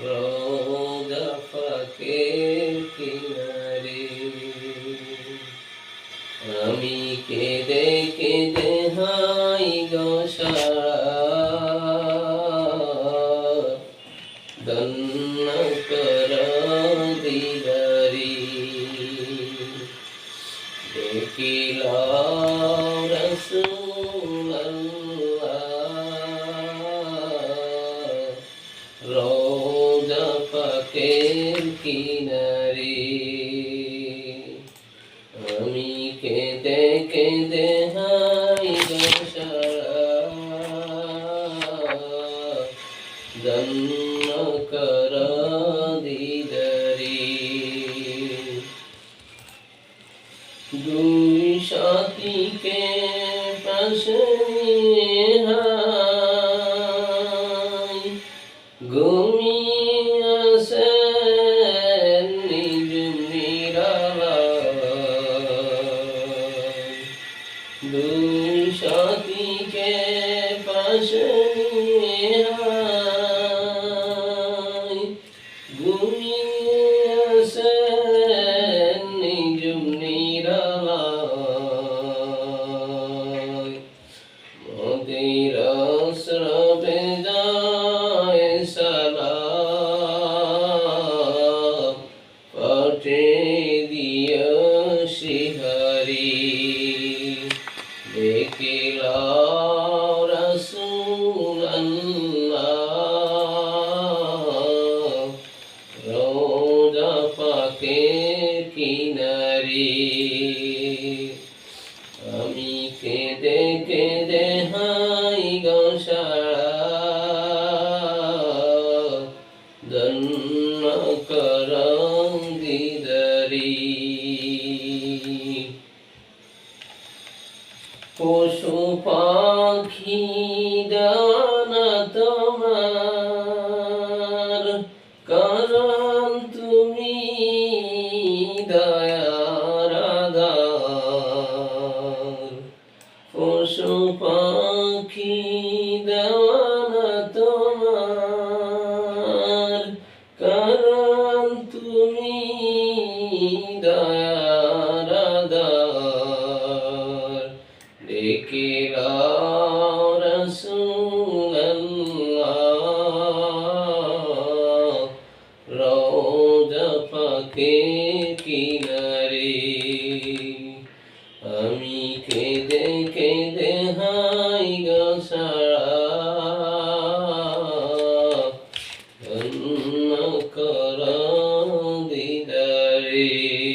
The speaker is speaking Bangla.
রোজা পাকের কিনারে আমি কেঁদে কেঁদে হাই গো সারা ধন্য কর দিদারি দেখিলাম রাসূলুল্লাহ রোজা পাকের কিনারে আমি কেঁদে কেঁদে হাই গো সারা ধন্য কর দিদারি দুই সাথীকে পাশে নিয়ে হাই ঘুমিয়ে আসেন নিজ নিরালায় দুই সাথীকে পাশে নিয়ে হাই ঘুমিয়ে আসেন নিজ নিরালায় মোদের আশ্রবে যায় সালাম পাঠিয়ে দিও শিহারি দেখিলাম রাসূলুল্লাহ রোজা পাকের কিনারে আমি কেঁদে কেঁদে হাই গো সারা ধন্য কর দিদারি পশু পাখি দানা তোমার কারণ তুমি দয়ার আধার পশু পাখি দানা তোমার কারণ তুমি দয়ার আধার দেখিলাম রাসূলুল্লাহ রোজা পাকের কিনারে আমি কেঁদে কেঁদে হাই গো সারা ধন্য কর দিদারি।